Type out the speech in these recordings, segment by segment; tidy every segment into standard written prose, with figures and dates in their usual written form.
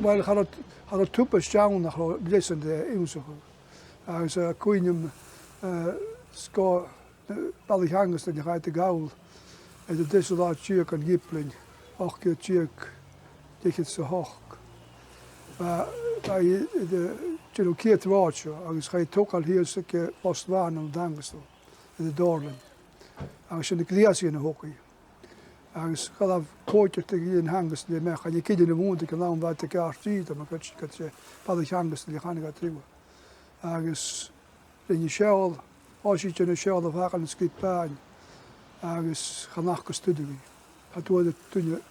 Wel, had er tuppas jawn nach listen de iwsach. Agus cuiinem sco ballyhangas na gael de gawl. En de desolate tjurk an giplin. Och ge tjurk dicht so hoch. Bij de Genokeerd waardje, agus ga je toch al hier stukje postwaan om danges in de Dorlen. Agus je de glias in de hockey. Agus ga dat pootje tegen je hanges die mij gaan je kinderen in de woont ik lang wat ik jaar ziet, maar dat je alle hanges die gaan gaat doen. Agus in je schel, als je in de schel of haar een skipaan, agus gaan nachgestuderen. Dat wordt toen je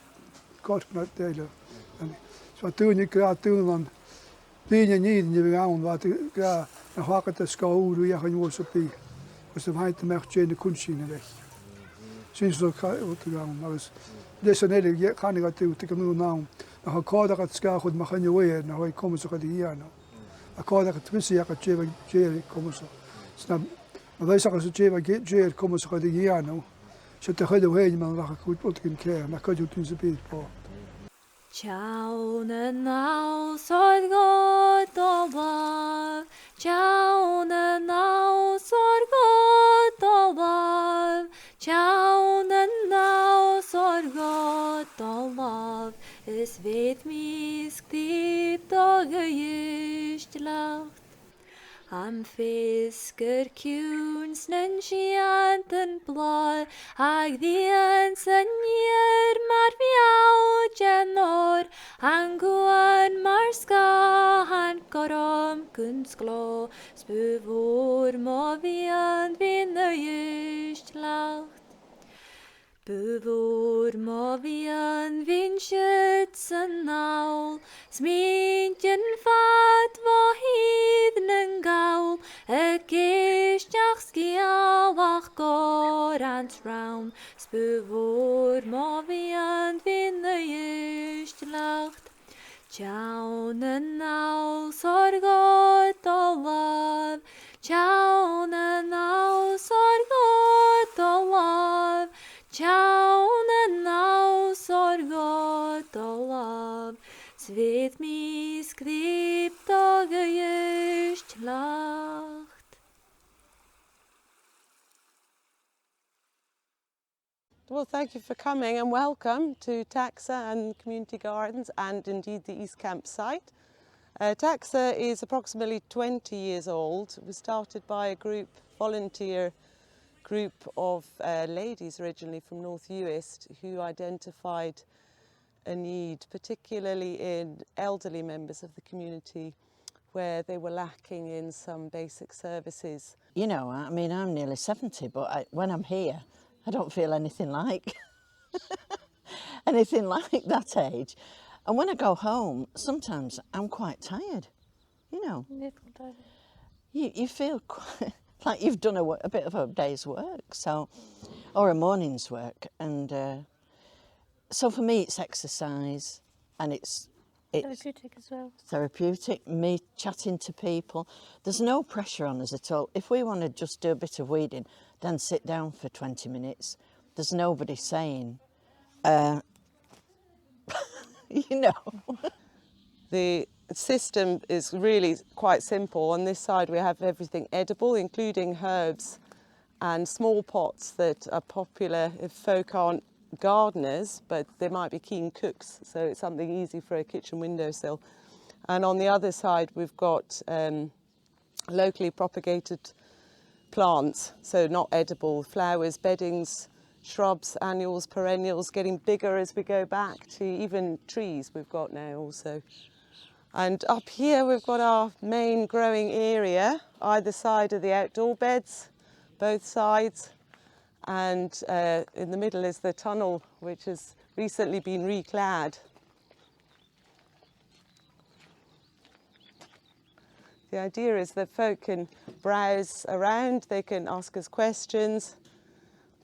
kort met delen. Zo toen je krijgt toen dan. Die niet in de gaan, wat ik ga naar hakken te schouwen, hoe je gaan worden op die. Dus dan heeft de merkje in de kunstschine weg. Sinds dat ga ik te gaan, maar dus deze hele ga ik uit te kunnen nou. Dan ga ik kort het schaar goed, maar gaan je weer, dan ga ik komen zo gaat hier nou. Dan kort het twisten, ja gaat je komen zo. Snap? Maar wij zeggen zo je komen zo gaat hier nou. Zet de hele heen, maar dan ga ik goed wat ik krijgen, dan kan je toen ze beter. Ciao na nau sor god o love. Ciao na nau sor god o love. Ciao na nau sor god o love. Es weet mis kdiep dagen just lacht. Am fisker kuns nen schianten blad. Ag dien senjer mar viau genor. Anguan mar ska han korom kunsklo. Spuvor mo vian vinner just lacht. Bevor må vi en vindskjøtsen naul, smintjen fatt var hidnen gaul, ekkistjaks giavach går ans raum, spevor må vi en vinner just lacht. Tjaunen naul sorgot og love, tjaunen naul sorgot og love, tjaunen naul sorgot og love, svet mi skrip dager just lacht. Well, thank you for coming and welcome to Taxa and Community Gardens and indeed the East Campsite. Taxa is approximately 20 years old. It was started by a volunteer group of ladies originally from North Ayrshire who identified a need, particularly in elderly members of the community, where they were lacking in some basic services. You know, I mean, I'm nearly 70, but when I'm here, I don't feel anything like that age. And when I go home, sometimes I'm quite tired, you know. You feel quite like you've done a bit of a day's work, or a morning's work. And so for me, it's exercise, and it's therapeutic as well. Therapeutic, me chatting to people. There's no pressure on us at all. If we want to just do a bit of weeding, then sit down for 20 minutes. There's nobody saying, you know. The system is really quite simple. On this side we have everything edible, including herbs and small pots that are popular if folk aren't gardeners, but they might be keen cooks, so it's something easy for a kitchen windowsill. And on the other side we've got locally propagated plants, so not edible, flowers, beddings, shrubs, annuals, perennials, getting bigger as we go back to even trees we've got now also. And up here we've got our main growing area, either side of the outdoor beds, both sides, and in the middle is the tunnel, which has recently been reclad. The idea is that folk can browse around, they can ask us questions,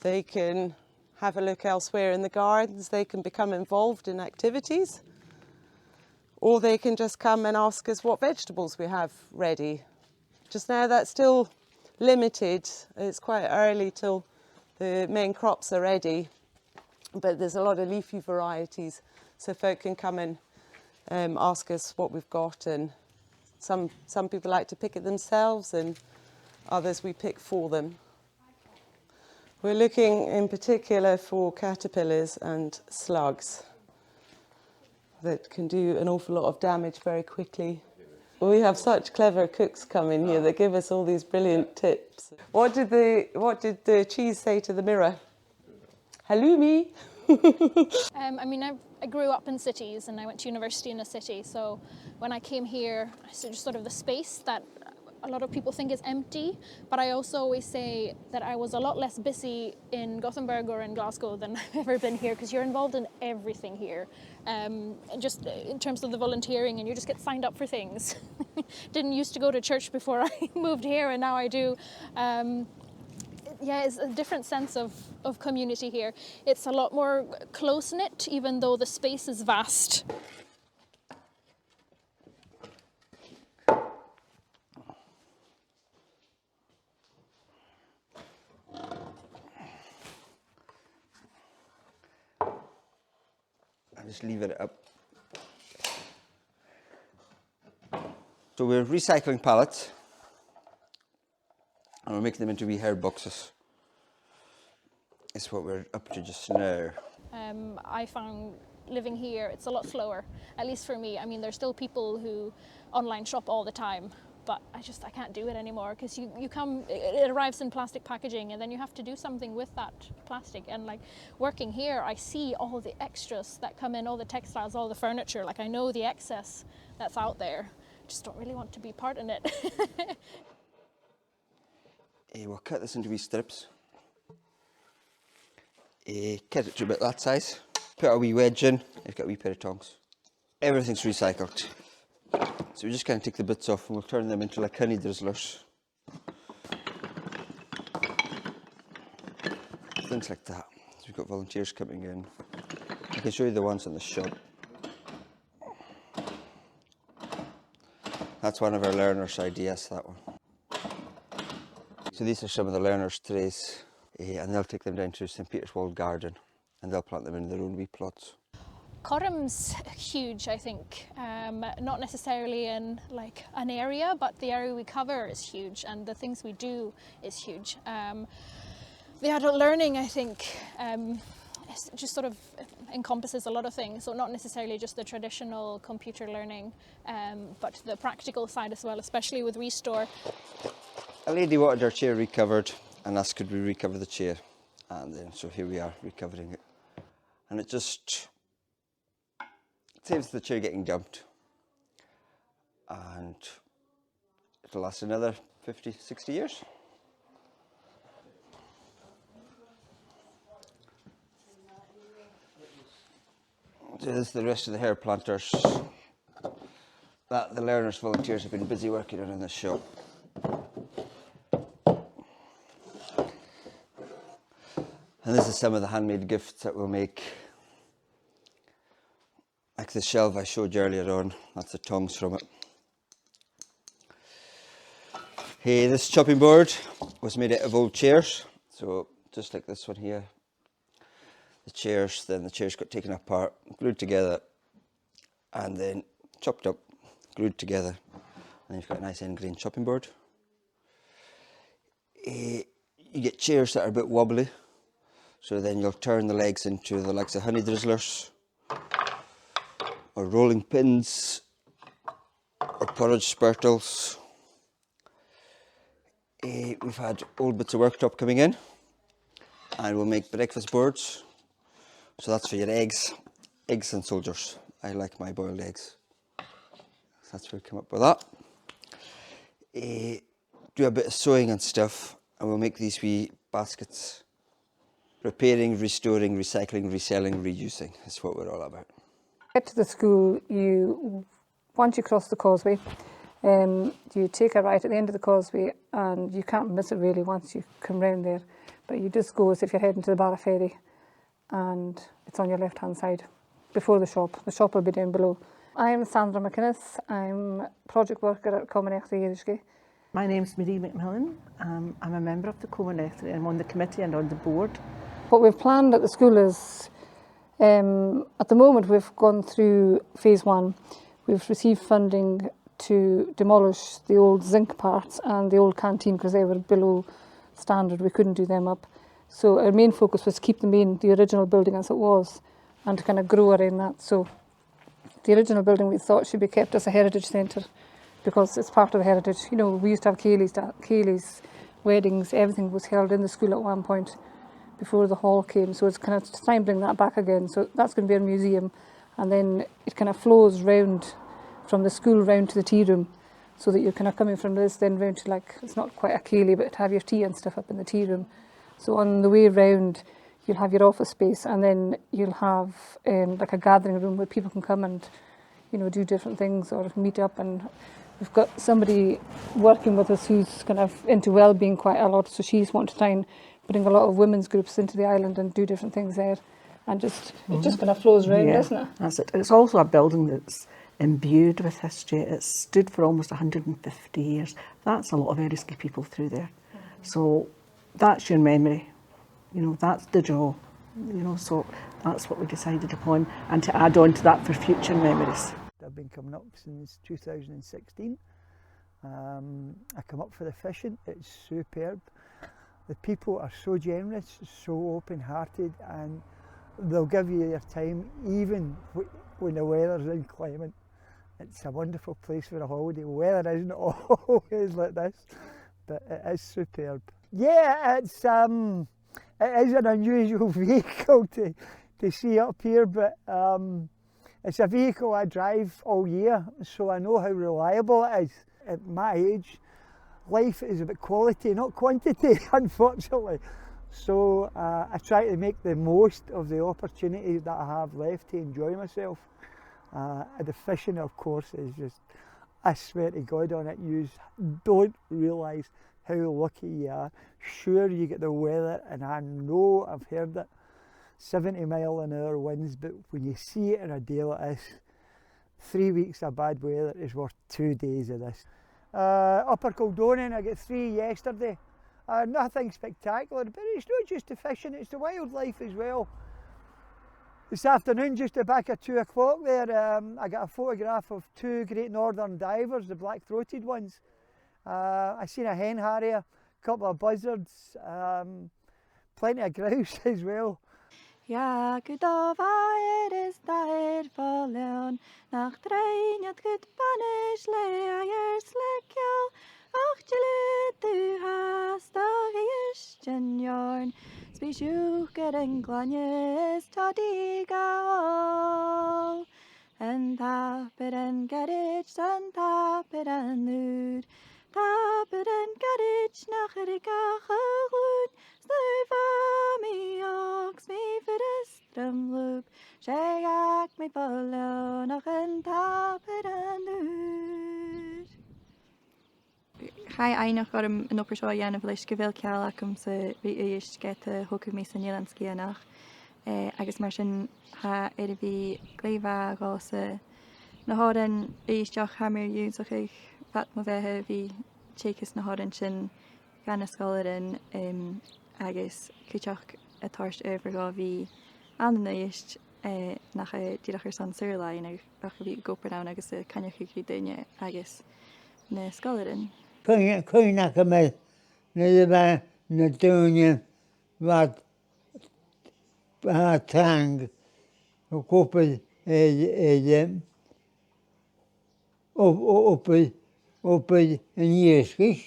they can have a look elsewhere in the gardens, they can become involved in activities, or they can just come and ask us what vegetables we have ready. Just now that's still limited, it's quite early till the main crops are ready, but there's a lot of leafy varieties, so folk can come and ask us what we've got, and some people like to pick it themselves and others we pick for them. We're looking in particular for caterpillars and slugs that can do an awful lot of damage very quickly. We have such clever cooks come in here that give us all these brilliant tips. What did the cheese say to the mirror? Halloumi. I mean, I grew up in cities and I went to university in a city. So when I came here, I saw just sort of the space that a lot of people think is empty. But I also always say that I was a lot less busy in Gothenburg or in Glasgow than I've ever been here, because you're involved in everything here. Just in terms of the volunteering, and you just get signed up for things. Didn't used to go to church before I moved here, and now I do. Yeah, it's a different sense of community here. It's a lot more close-knit, even though the space is vast. I'll just leave it up. So we're recycling pallets, and we're making them into wee herb boxes. It's what we're up to just now. I found living here, it's a lot slower, at least for me. I mean, there's still people who online shop all the time, but I can't do it anymore, because you come, it arrives in plastic packaging, and then you have to do something with that plastic. And like working here, I see all the extras that come in, all the textiles, all the furniture. Like I know the excess that's out there. Just don't really want to be part in it. We'll cut this into wee strips. Cut it to about that size. Put a wee wedge in. I've got a wee pair of tongs. Everything's recycled. So we just kind of take the bits off and we'll turn them into like honey drizzlers. Things like that. So we've got volunteers coming in. I can show you the ones in the shop. That's one of our learners' ideas, that one. So these are some of the learners' trays, and they'll take them down to St. Peter's Walled Garden and they'll plant them in their own wee plots. Corum's huge, I think. Not necessarily in like an area, but the area we cover is huge, and the things we do is huge. The adult learning, I think, just sort of encompasses a lot of things. So not necessarily just the traditional computer learning, but the practical side as well, especially with Restore. A lady wanted her chair recovered and asked could we recover the chair, and then so here we are recovering it, and it just saves the chair getting dumped, and it'll last another 50-60 years. So this is the rest of the hair planters that the learners volunteers have been busy working on in this shop. And this is some of the handmade gifts that we'll make. Like the shelf I showed you earlier on, that's the tongs from it. Hey, this chopping board was made out of old chairs, so just like this one here. The chairs got taken apart, glued together, and then chopped up, glued together, and you've got a nice end grain chopping board. You get chairs that are a bit wobbly, so then you'll turn the legs into the likes of honey drizzlers, or rolling pins, or porridge spurtles. We've had old bits of worktop coming in, and we'll make breakfast boards. So that's for your eggs and soldiers. I like my boiled eggs. So that's where we come up with that. Do a bit of sewing and stuff, and we'll make these wee baskets. Repairing, restoring, recycling, reselling, reusing is what we're all about. Get to the school, once you cross the causeway, you take a right at the end of the causeway, and you can't miss it really once you come round there. But you just go as if you're heading to the Barra Ferry, and it's on your left hand side before the shop. The shop will be down below. I'm Sandra McInnes. I'm project worker at Community Campfire. My name's Marie McMillan. I'm a member of the Community. I'm on the committee and on the board. What we've planned at the school is At the moment, we've gone through phase 1. We've received funding to demolish the old zinc parts and the old canteen because they were below standard. We couldn't do them up. So our main focus was to keep the original building as it was and to kind of grow around that. So the original building we thought should be kept as a heritage centre because it's part of the heritage. You know, we used to have Cayley's weddings, everything was held in the school at one point before the hall came. So it's kind of trying to bring that back again. So that's going to be a museum. And then it kind of flows round from the school round to the tea room so that you're kind of coming from this then round to, like, it's not quite a Cayley, but to have your tea and stuff up in the tea room. So on the way round, you'll have your office space and then you'll have like a gathering room where people can come and, you know, do different things or meet up. And we've got somebody working with us who's kind of into well-being quite a lot. So she's wanting to try and bring a lot of women's groups into the island and do different things there. And just it just kind of flows round, doesn't it? That's it. It's also a building that's imbued with history. It's stood for almost 150 years. That's a lot of Erisky people through there. So that's your memory. You know, that's the draw. You know, so that's what we decided upon, and to add on to that for future memories. I've been coming up since 2016. I come up for the fishing. It's superb. The people are so generous, so open-hearted, and they'll give you their time even when the weather's inclement. It's a wonderful place for a holiday. The weather isn't always like this, but it is superb. Yeah, it is an unusual vehicle to see up here, but it's a vehicle I drive all year, so I know how reliable it is. At my age, life is about quality, not quantity, unfortunately. So I try to make the most of the opportunities that I have left to enjoy myself. The fishing, of course, is just, I swear to God on it, you don't realise how lucky you are. Sure, you get the weather, and I know I've heard it, 70-mile-an-hour winds, but when you see it in a day like this, 3 weeks of bad weather is worth 2 days of this. Upper Kildonan, I got 3 yesterday. Nothing spectacular, but it's not just the fishing, it's the wildlife as well. This afternoon, just back at 2 o'clock there, I got a photograph of 2 great northern divers, the black-throated ones. I seen a hen harrier, a couple of buzzards, plenty of grouse as well. Ja, Gudova is died for leon, nach dreinjat good banish leir slickjal, achjelit du hast Christian yarn, spishuker en glanjes tadigal, and tapper en garage, and tapper en nude. Tapper en garage nach rikachagloed, stuiva me ox me for a strumloop, shagak me follow nach en tapper en nude. Chai einach orm yn opera sio iawn y fleis gyfel cael ac sa eist geta hwcw mis yn Ielandsgi anach. Agus mar sin ha fi gleifa gos na horen eistioch hamir yw'ch eich fat mo fehe fi cheikis na horen sin gan ysgolirin agus cwtioch y torst overgo fi an na eist nach dyrach son syrlaen ag fi gopernawn agus caniach i grydynia agus na ysgolirin. Cwyn ac yma, na dŵnia fad tang o gwybod opyd yn iesgych.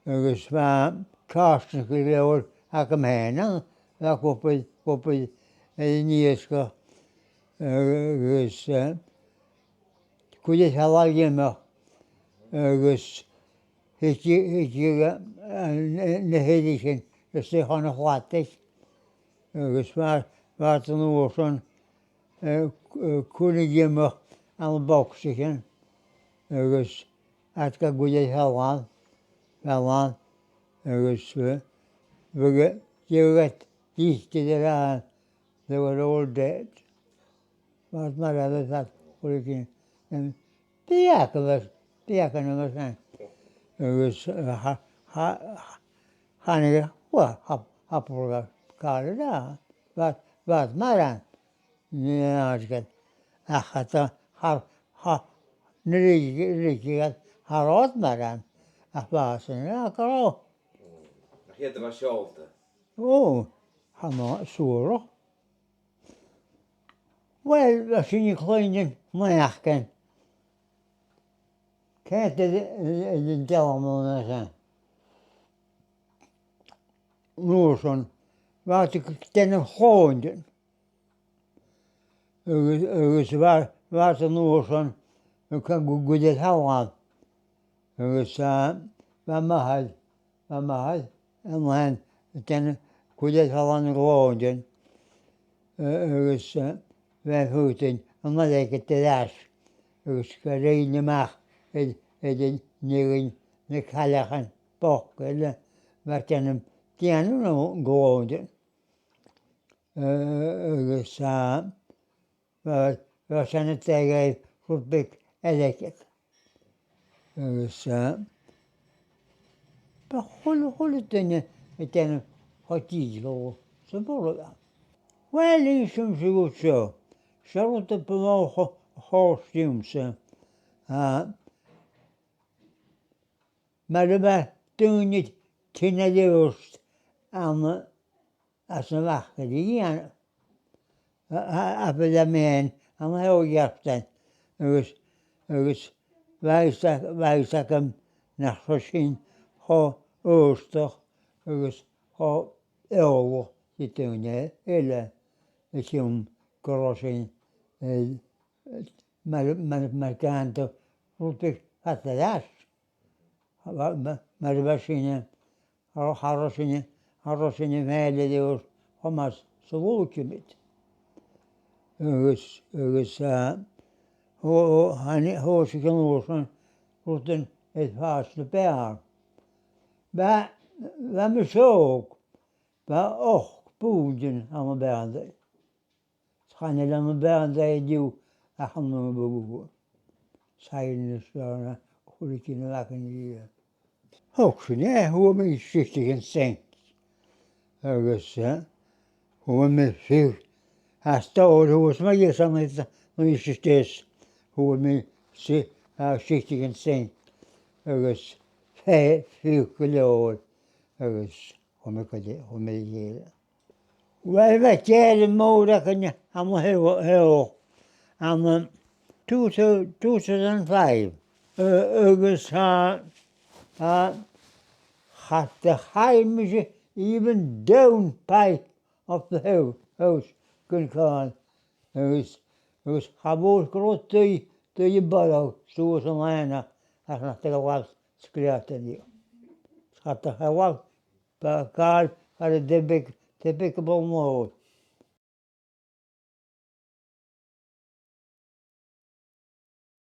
Agus fa castyn chi lewr ac ymhena, fa gwybod yn iesgych. Agus gwyd halag yma. Agus na heddichen ys di hon y chwatig. Agus fa'r yn oson cwnig yma al boxichen. Agus atga gwyd halag. Agus fyga diwgat disgyd yr an. They were all dead. Fa'r marad at gwyd yn diac yma. Diac yn ymwneud. Agus hannig hapol gael y da. Bad maran. Nýargan. Achata ha nyrigi harod maran. Ach basen ja karo. Heter var sjálta. Oh, han har sura. Wel, as yn kleinen machken. Kent de delmon zijn. Noorson. Wat ik ten gooien. Waar de Noorson. Ik kan goed het houden. Dus waar mahal. En dan ten goed het houden gooien. Dus wij voeten. En dan denk ik te das. Dus gereden mag. Het nieuwe ne kalagen. Bokken. Waar ten hem. Tienen gooien. Dus we zijn het tegen goed bik elektrisch. Dus maar goede dingen met een hotilo. Zo bollen. Wel is hem zo goed zo. Zo te bewogen hoogstiemse. Maar we doen niet tinnen de rust aan als een wachten die gaan. Hebben de men aan heel jachten. Dus wij zeggen naar gezien ho ooster. Dus ho eeuw die doen hele het jong crossing. Maar kanten roep ik wat de das. Maar we zien harrosine meile die omas soluutje met. Dus hoos genoegen roeten het vaste berg. Maar we ook. Maar ook boeren aan de bergen. Het gaan niet aan de bergen die gaan boeren. Zijn dus daar goede kinderen hier. Ook zo, nee, hoe we schichtig zijn. Dus hoe we veel. Als het hoe het maar je dan is het dus hoe we schichtig zijn. Dus veel kilo. Dus hoe we hier. Wij weten moeder kan je allemaal heel. En 2005. Dus had de heimische even downpipe op de house kunnen gaan. Dus gewoon groot door je ballen, zoals een lijnen, als nog te was skeletten die. Had de gewoon bij elkaar, had de dikke bal nodig.